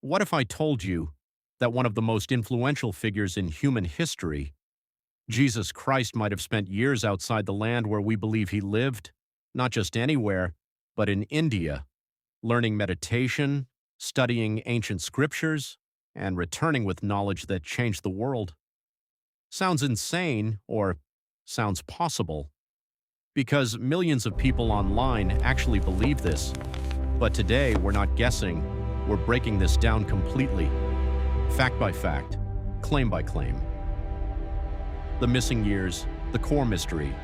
What if I told you that one of the most influential figures in human history, Jesus Christ, might have spent years outside the land where we believe he lived, not just anywhere, but in India, learning meditation, studying ancient scriptures, and returning with knowledge that changed the world? Sounds insane, or sounds possible, because millions of people online actually believe this. But today, we're not guessing, we're breaking this down completely, fact by fact, claim by claim. The missing years, the core mystery.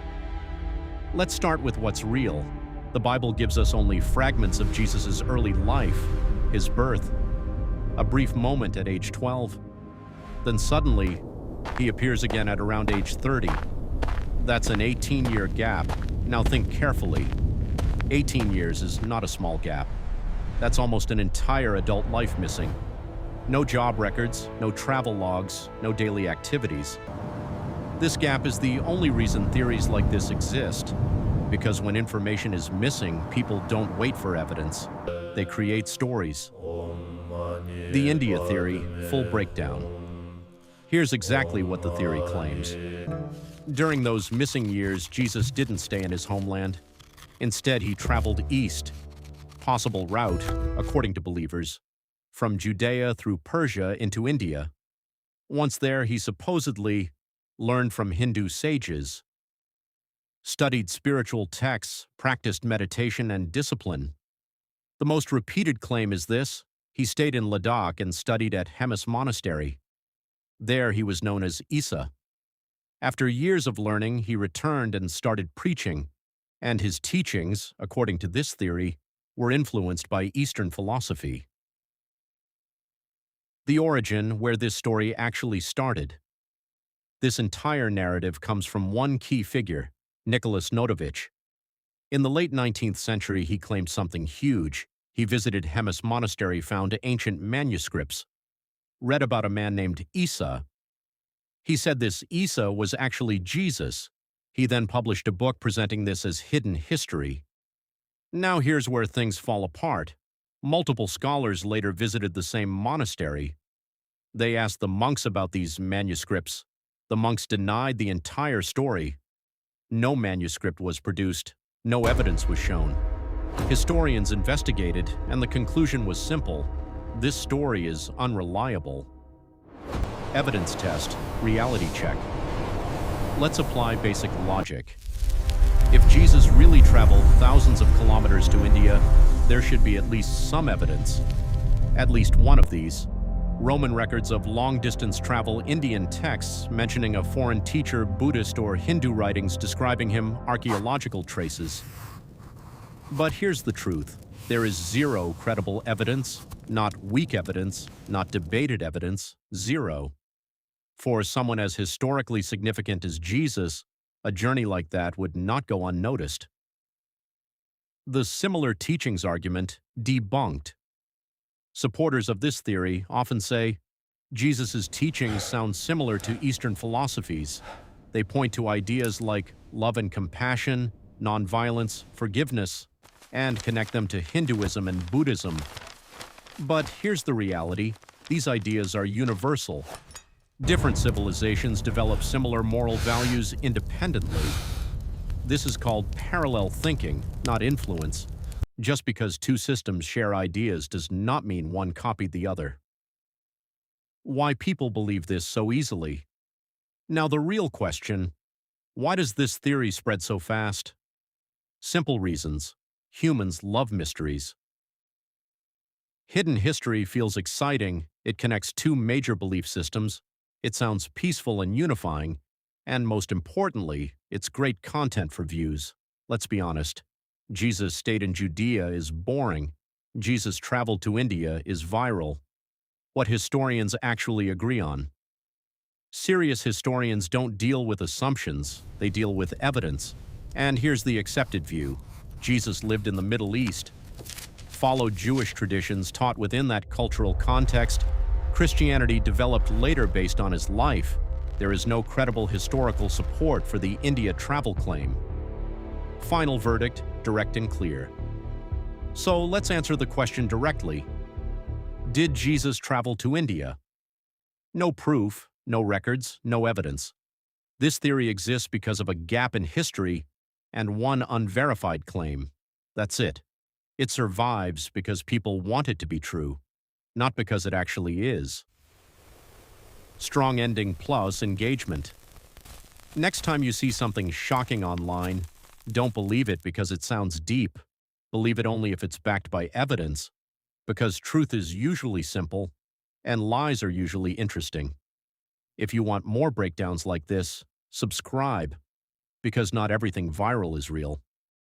Let's start with what's real. The Bible gives us only fragments of Jesus' early life, his birth, a brief moment at age 12. Then suddenly, he appears again at around age 30. That's an 18-year gap. Now think carefully. 18 years is not a small gap. That's almost an entire adult life missing. No job records, no travel logs, no daily activities. This gap is the only reason theories like this exist, because when information is missing, people don't wait for evidence. They create stories. The India theory, full breakdown. Here's exactly what the theory claims. During those missing years, Jesus didn't stay in his homeland. Instead, he traveled east. Possible route, according to believers, from Judea through Persia into India. Once there, he supposedly learned from Hindu sages, studied spiritual texts, practiced meditation and discipline. The most repeated claim is this: he stayed in Ladakh and studied at Hemis Monastery. There he was known as Isa. After years of learning, he returned and started preaching, and his teachings, according to this theory, were influenced by Eastern philosophy. The origin, where this story actually started. This entire narrative comes from one key figure, Nicholas Notovich. In the late 19th century, he claimed something huge. He visited Hemis Monastery, found ancient manuscripts, read about a man named Isa. He said this Isa was actually Jesus. He then published a book presenting this as hidden history. Now here's where things fall apart. Multiple scholars later visited the same monastery. They asked the monks about these manuscripts. The monks denied the entire story. No manuscript was produced. No evidence was shown. Historians investigated, and the conclusion was simple: this story is unreliable. Evidence test, reality check. Let's apply basic logic. If Jesus really traveled thousands of kilometers to India, there should be at least some evidence. At least one of these: Roman records of long-distance travel, Indian texts mentioning a foreign teacher, Buddhist or Hindu writings describing him, archaeological traces. But here's the truth. There is zero credible evidence, not weak evidence, not debated evidence, zero. For someone as historically significant as Jesus, a journey like that would not go unnoticed. The similar teachings argument debunked. Supporters of this theory often say, Jesus' teachings sound similar to Eastern philosophies. They point to ideas like love and compassion, nonviolence, forgiveness, and connect them to Hinduism and Buddhism. But here's the reality: these ideas are universal. Different civilizations develop similar moral values independently. This is called parallel thinking, not influence. Just because two systems share ideas does not mean one copied the other. Why people believe this so easily? Now the real question: why does this theory spread so fast? Simple reasons. Humans love mysteries. Hidden history feels exciting. It connects two major belief systems. It sounds peaceful and unifying. And most importantly, it's great content for views. Let's be honest. Jesus stayed in Judea is boring. Jesus traveled to India is viral. What historians actually agree on. Serious historians don't deal with assumptions. They deal with evidence. And here's the accepted view. Jesus lived in the Middle East, followed Jewish traditions taught within that cultural context. Christianity developed later based on his life. There is no credible historical support for the India travel claim. Final verdict, direct and clear. So let's answer the question directly. Did Jesus travel to India? No proof, no records, no evidence. This theory exists because of a gap in history and one unverified claim. That's it. It survives because people want it to be true, not because it actually is. Strong ending plus engagement. Next time you see something shocking online, don't believe it because it sounds deep. Believe it only if it's backed by evidence, because truth is usually simple and lies are usually interesting. If you want more breakdowns like this, subscribe, because not everything viral is real.